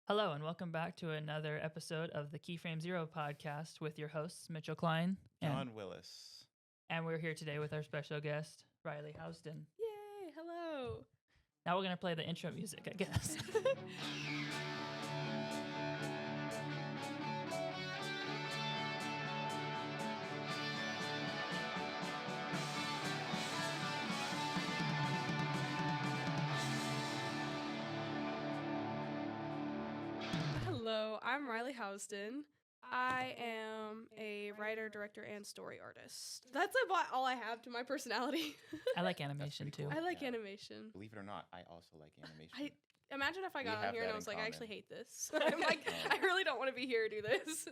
Hello, and welcome back to another episode of the Keyframe Zero podcast with your hosts, Mitchell Klein John Willis. and we're here today with our special guest, Riley Housden. Yay, hello. Now we're going to play the intro music, I guess. Hello, I'm Riley Housden. I am a writer, director, and story artist. That's about all I have to my personality. I like animation too. I like animation. Believe it or not, I also like animation. Imagine if I We got on have here and that I in was like, I common. actually hate this. I'm like, I really don't want to be here or do this.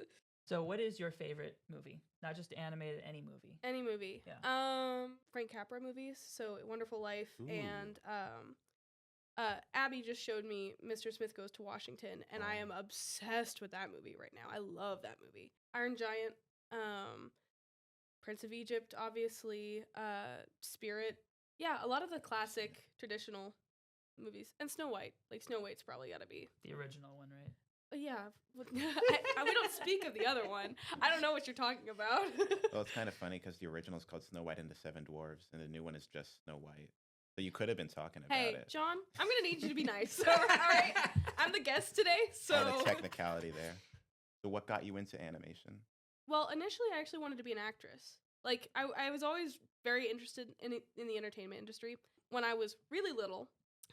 So, what is your favorite movie? Not just animated, any movie. Any movie. Yeah. Frank Capra movies. So Wonderful Life Ooh. and Abby just showed me Mr. Smith Goes to Washington, and I am obsessed with that movie right now. I love that movie. Iron Giant, Prince of Egypt, obviously, Spirit. Yeah, a lot of the classic traditional movies. And Snow White. Like, Snow White's probably got to be. The original one, right? Yeah. We don't speak of the other one. I don't know what you're talking about. Well, it's kind of funny because the original is called Snow White and the Seven Dwarfs, and the new one is just Snow White. So you could have been talking about Hey, it. John, I'm going to need you to be nice. All right? I'm the guest today, so. Kind of technicality there. So what got you into animation? Well, initially, I actually wanted to be an actress. Like, I was always very interested in the entertainment industry. When I was really little,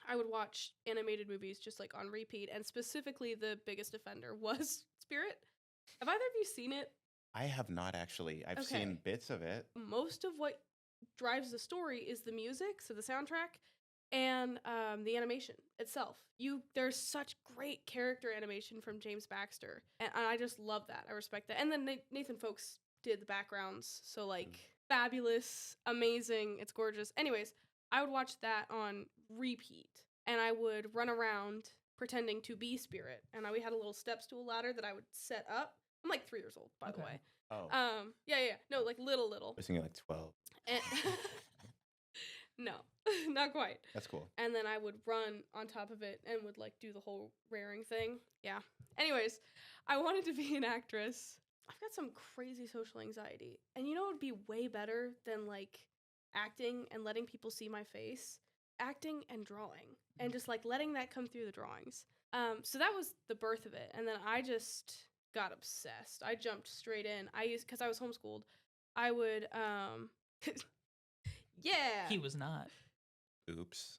I would watch animated movies just, like, on repeat, and specifically the biggest offender was Spirit. Have either of you seen it? I have not actually. I've Okay. seen bits of it. Most of what drives the story is the music, so the soundtrack, and the animation itself. There's such great character animation from James Baxter, and I just love that. I respect that. And then Nathan Folks did the backgrounds, so like fabulous, amazing, it's gorgeous. Anyways, I would watch that on repeat, and I would run around pretending to be Spirit, and we had a little step stool ladder that I would set up. I'm like 3 years old, by the Okay. way. Oh, Yeah, no, like little. I was thinking like 12. And no, not quite. That's cool. And then I would run on top of it and would like do the whole raring thing. Yeah. Anyways, I wanted to be an actress. I've got some crazy social anxiety. And you know what would be way better than like acting and letting people see my face? Acting and drawing. And just like letting that come through the drawings. So that was the birth of it. And then I just got obsessed. I jumped straight in. Because I was homeschooled, I would yeah. He was not. Oops.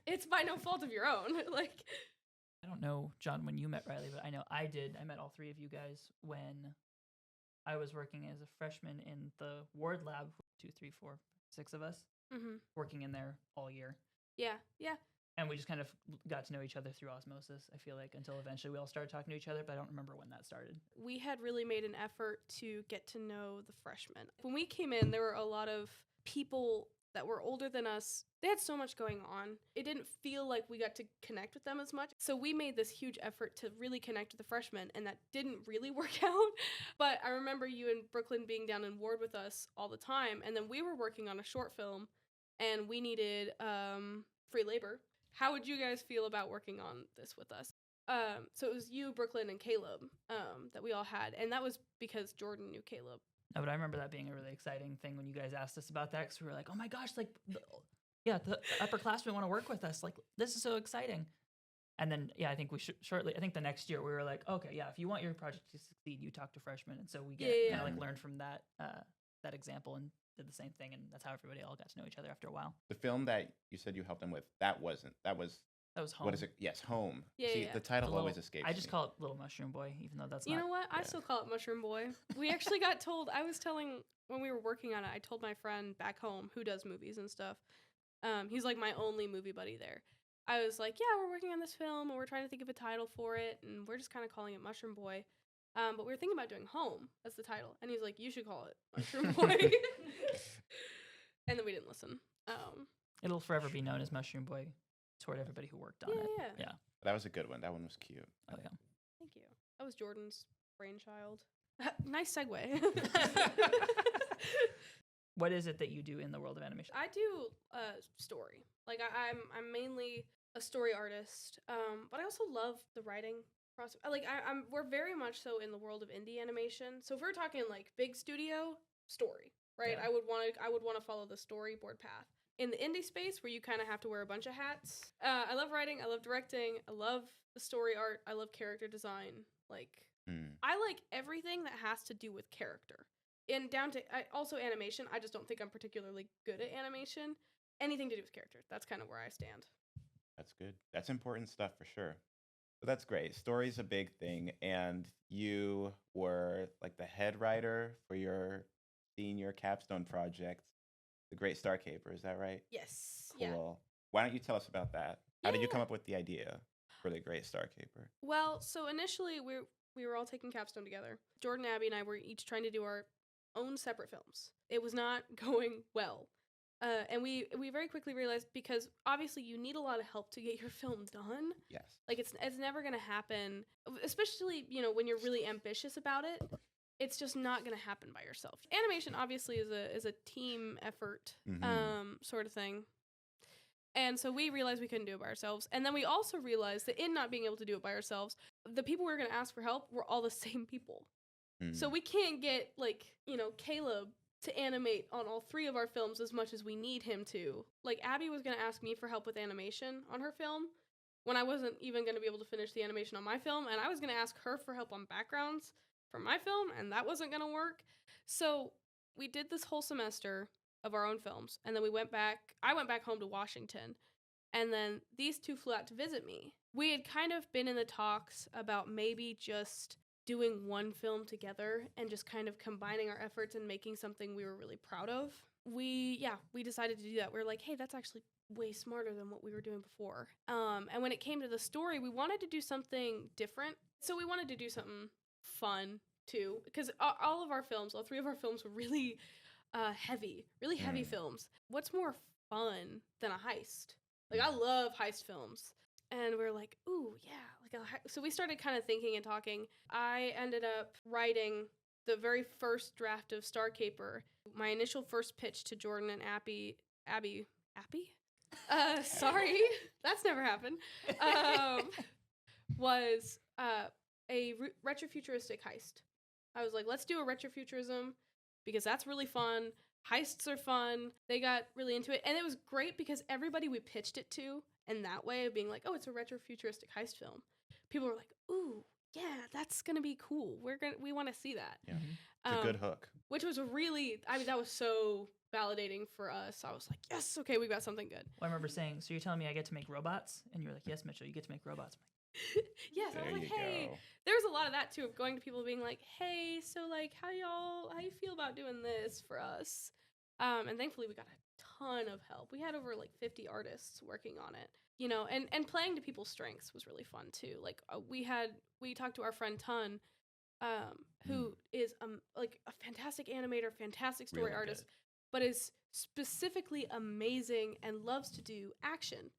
It's by no fault of your own. Like, I don't know, John, when you met Riley, but I know I did. I met all three of you guys when I was working as a freshman in the ward lab. 2, 3, 4, 6 of us working in there all year. yeah. And we just kind of got to know each other through osmosis, I feel like, until eventually we all started talking to each other, but I don't remember when that started. We had really made an effort to get to know the freshmen. When we came in, there were a lot of people that were older than us. They had so much going on. It didn't feel like we got to connect with them as much. So we made this huge effort to really connect with the freshmen, and that didn't really work out. But I remember you and Brooklyn being down in ward with us all the time, and then we were working on a short film, and we needed free labor. How would you guys feel about working on this with us? So it was you, Brooklyn, and Caleb that we all had, and that was because Jordan knew Caleb. No, but I remember that being a really exciting thing when you guys asked us about that, because we were like, oh my gosh, like, the upperclassmen want to work with us. Like, this is so exciting. And then, yeah, I think we shortly, I think the next year we were like, okay, yeah, if you want your project to succeed, you talk to freshmen. And so we kind of like learned from that example and did the same thing. And that's how everybody all got to know each other after a while. The film that you said you helped them with, that was That was Home. What is it? Yes, Home. Yeah, See, yeah. the title The always little- escapes I just me. call it Little Mushroom Boy, even though that's You not. know what? I yeah. still call it Mushroom Boy. We actually got told, I was telling, when we were working on it, I told my friend back home who does movies and stuff. He's like my only movie buddy there. I was like, yeah, we're working on this film and we're trying to think of a title for it, and we're just kind of calling it Mushroom Boy. But we were thinking about doing Home as the title. And he's like, you should call it Mushroom Boy. And then we didn't listen. It'll forever be known as Mushroom Boy toward everybody who worked on it. Yeah. That was a good one. That one was cute. Oh, yeah. Thank you. That was Jordan's brainchild. Nice segue. What is it that you do in the world of animation? I do story. Like I'm mainly a story artist, but I also love the writing process. We're very much so in the world of indie animation. So if we're talking like big studio story, right? Yeah. I would want to follow the storyboard path. In the indie space, where you kind of have to wear a bunch of hats, I love writing, I love directing, I love the story art, I love character design. Like, I like everything that has to do with character. And down to also animation. I just don't think I'm particularly good at animation. Anything to do with character. That's kind of where I stand. That's good. That's important stuff for sure. But that's great. Story's a big thing, and you were like the head writer for your senior capstone project, The Great Star Caper. Is that right? Yes. Cool. Yeah. Why don't you tell us about that? How did you come Yeah. up with the idea for The Great Star Caper? Well, so initially we were all taking capstone together. Jordan, Abby, and I were each trying to do our own separate films. It was not going well. And we very quickly realized, because obviously you need a lot of help to get your film done. Yes. Like it's never gonna happen, especially when you're really ambitious about it. It's just not gonna happen by yourself. Animation obviously is a team effort, sort of thing. And so we realized we couldn't do it by ourselves. And then we also realized that in not being able to do it by ourselves, the people we were gonna ask for help were all the same people. So we can't get Caleb to animate on all 3 of our films as much as we need him to. Like, Abby was going to ask me for help with animation on her film when I wasn't even going to be able to finish the animation on my film, and I was going to ask her for help on backgrounds for my film, and that wasn't going to work. So we did this whole semester of our own films, and then I went back home to Washington, and then these 2 flew out to visit me. We had kind of been in the talks about maybe just doing one film together and just kind of combining our efforts and making something we were really proud of. We decided to do that. We were like, hey, that's actually way smarter than what we were doing before. And when it came to the story, we wanted to do something different. So we wanted to do something fun too, because all 3 of our films were really heavy films. What's more fun than a heist? Like, I love heist films. And we're like, ooh, yeah. So we started kind of thinking and talking. I ended up writing the very first draft of Star Caper. My initial first pitch to Jordan and Abby? Sorry, that's never happened. Was a retrofuturistic heist. I was like, let's do a retrofuturism because that's really fun. Heists are fun. They got really into it. And it was great because everybody we pitched it to, in that way of being like, oh, it's a retrofuturistic heist film, people were like, ooh, yeah, that's gonna be cool. We want to see that. Yeah, it's a good hook. Which was that was so validating for us. I was like, yes, okay, we got something good. Well, I remember saying, so you're telling me I get to make robots? And you were like, yes, Mitchell, you get to make robots. Yes, I was like, hey, there was a lot of that too, of going to people being like, hey, so like, how you feel about doing this for us? And thankfully we got a ton of help. We had over like 50 artists working on it, and playing to people's strengths was really fun too. Like we talked to our friend Ton, who is like a fantastic animator, fantastic story Really artist, good. but is specifically amazing and loves to do action.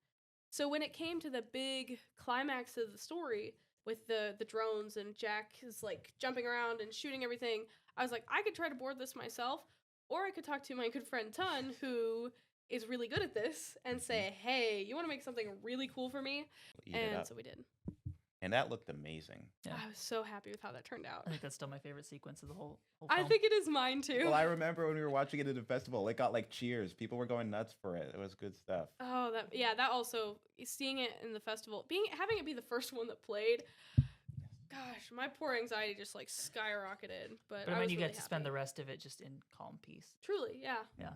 So when it came to the big climax of the story with the drones and Jack is like jumping around and shooting everything, I was like, I could try to board this myself, or I could talk to my good friend Ton, who is really good at this, and say, hey, you want to make something really cool for me? And so we did. And that looked amazing. Yeah. I was so happy with how that turned out. I think that's still my favorite sequence of the whole film. I think it is mine too. Well, I remember when we were watching it at the festival, it got like cheers. People were going nuts for it. It was good stuff. Oh, that also, seeing it in the festival, having it be the first one that played, gosh, my poor anxiety just like skyrocketed. But then I was you really get to spend happy. the rest of it just in calm peace. Truly, yeah. Yeah.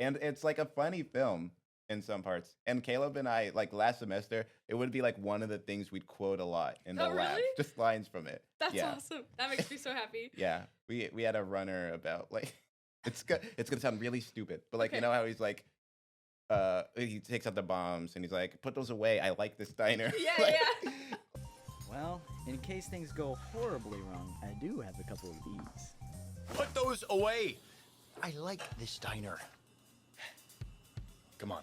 And it's like a funny film in some parts. And Caleb and I, like last semester, it would be like one of the things we'd quote a lot in the Oh, lab. really? Just lines from it. That's Yeah. awesome. That makes me so happy. Yeah. We had a runner about like it's gonna sound really stupid, but like Okay. you know how he's like he takes out the bombs and he's like, put those away. I like this diner. Yeah, Like, yeah. Well, in case things go horribly wrong, I do have a couple of these. Put those away. I like this diner. Come on.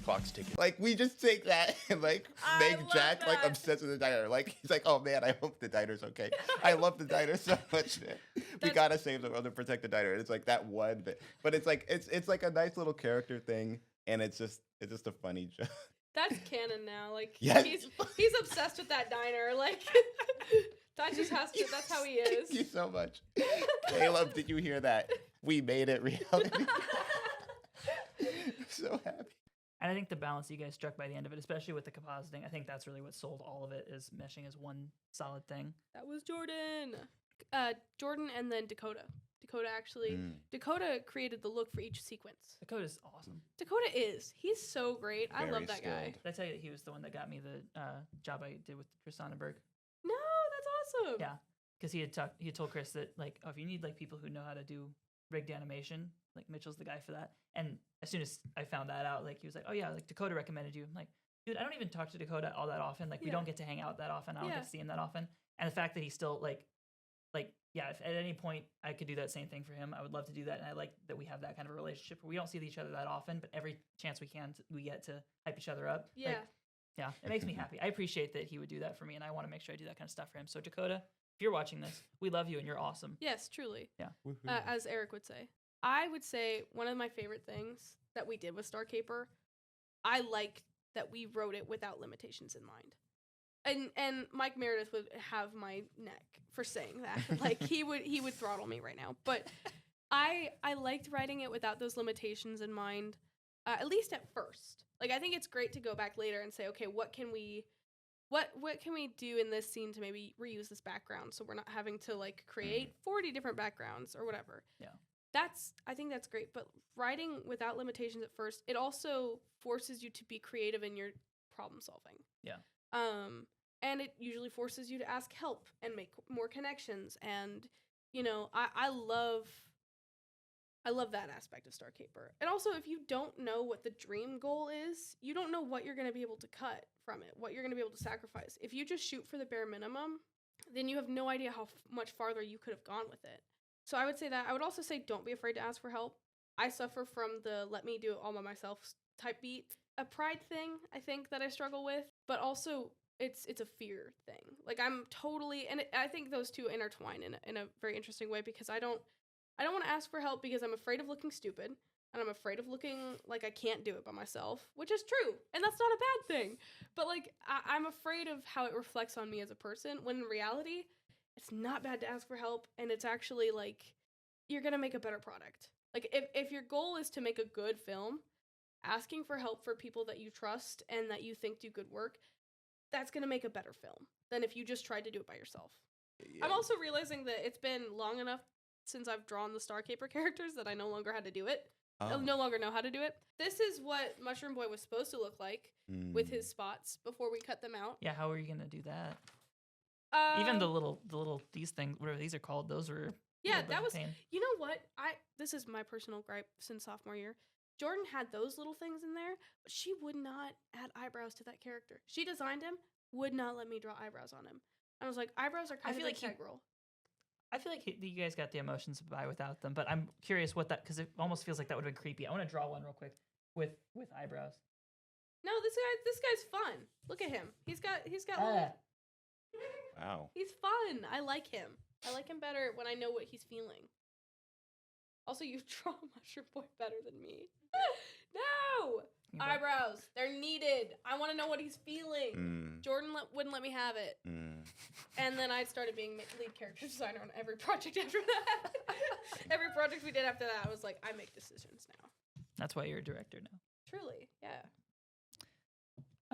Clock's ticking. Like we just take that and like I make love Jack like that. obsessed with the diner. Like he's like, oh man, I hope the diner's okay. I love the diner so much. Man. We That's- gotta save the world and protect the diner. And it's like that one bit, but it's like a nice little character thing, and it's just a funny joke. That's canon now. Like Yeah. he's obsessed with that diner. Like that just has to. That's how he is. Thank you so much. Caleb, did you hear that? We made it reality. So happy. And I think the balance you guys struck by the end of it, especially with the compositing, I think that's really what sold all of it, is meshing as one solid thing. That was Jordan. Jordan and then Dakota. Mm. Dakota created the look for each sequence. Dakota's awesome. Dakota is. He's so great. I Very love that guy. skilled. Did I tell you that he was the one that got me the job I did with Chris Sonnenberg? No, that's awesome. Yeah, because he had told Chris that, like, oh, if you need like people who know how to do rigged animation, like Mitchell's the guy for that. And as soon as I found that out, like, he was like, oh yeah, like Dakota recommended you. I'm like, dude, I don't even talk to Dakota all that often. Like, we Yeah. don't get to hang out that often. I don't Yeah. get to see him that often. And the fact that he's still like yeah, if at any point I could do that same thing for him, I would love to do that. And I like that we have that kind of a relationship where we don't see each other that often, but every chance we can, we get to hype each other up. Yeah. Like, yeah, it makes me happy. I appreciate that he would do that for me, and I want to make sure I do that kind of stuff for him. So Dakota, if you're watching this, we love you and you're awesome. Yes, truly. Woohoo. As Eric would say. I would say one of my favorite things that we did with Star Caper, I liked that we wrote it without limitations in mind. And Mike Meredith would have my neck for saying that. Like he would throttle me right now. But I liked writing it without those limitations in mind, at least at first. Like I think it's great to go back later and say, okay, what can we do in this scene to maybe reuse this background so we're not having to like create 40 different backgrounds or whatever. Yeah. I think that's great, but writing without limitations at first, it also forces you to be creative in your problem solving. Yeah. And it usually forces you to ask help and make more connections. And, you know, I love that aspect of Star Caper. And also, if you don't know what the dream goal is, you don't know what you're going to be able to cut from it, what you're going to be able to sacrifice. If you just shoot for the bare minimum, then you have no idea how much farther you could have gone with it. So I would say that. I would also say don't be afraid to ask for help. I suffer from the let me do it all by myself type beat. A pride thing, I think, that I struggle with, but also it's a fear thing. Like I'm totally, and I think those two intertwine in a very interesting way because I don't want to ask for help because I'm afraid of looking stupid and I'm afraid of looking like I can't do it by myself, which is true, and that's not a bad thing. But like I'm afraid of how it reflects on me as a person when in reality, it's not bad to ask for help, and it's actually like you're gonna make a better product. Like if your goal is to make a good film, asking for help for people that you trust and that you think do good work, that's going to make a better film than if you just tried to do it by yourself. Yeah. I'm also realizing that it's been long enough since I've drawn the Star Caper characters that I no longer had to do it. I Oh. no longer know how to do it. This is what Mushroom Boy was supposed to look like with his spots before we cut them out. Yeah, how are you gonna do that? Even the little these things, whatever these are called, those were a yeah, little bit that of a was. pain. You know what? This is my personal gripe since sophomore year. Jordan had those little things in there, but she would not add eyebrows to that character. She designed him, would not let me draw eyebrows on him. I was like, eyebrows are kind feel of like he- integral. I feel like you guys got the emotions by without them, but I'm curious what that, because it almost feels like that would have been creepy. I want to draw one real quick with eyebrows. No, this guy's fun. Look at him. He's got little, Wow. he's fun. I like him. I like him better when I know what he's feeling. Also, you draw Mushroom Boy better than me. No! You know, Eyebrows. They're needed. I want to know what he's feeling. Mm, Jordan wouldn't let me have it. mm. And then I started being lead character designer on every project after that. Every project we did after that, I was like, I make decisions now. That's why you're a director now. Truly, yeah.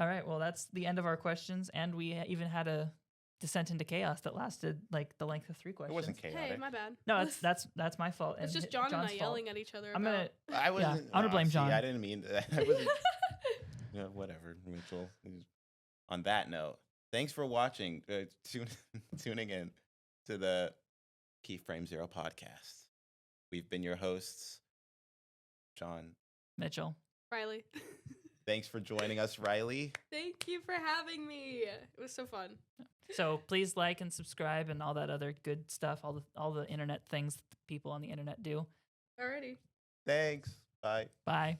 All right, well, that's the end of our questions, and we even had a descent into chaos that lasted like the length of 3 It questions. wasn't chaotic. Hey, my bad. No, that's my fault. It's and just John and I John's fault. yelling at each other. I'm gonna. I wasn't. I'm gonna blame see, John. I didn't mean that. I wasn't. Whatever, Mitchell. On that note, thanks for watching. Tuning in to the Keyframe Zero podcast. We've been your hosts, John. Mitchell. Riley. Thanks for joining us, Riley. Thank you for having me. It was so fun. So please like and subscribe and all that other good stuff, all the internet things that people on the internet do. Alrighty. Thanks. Bye. Bye.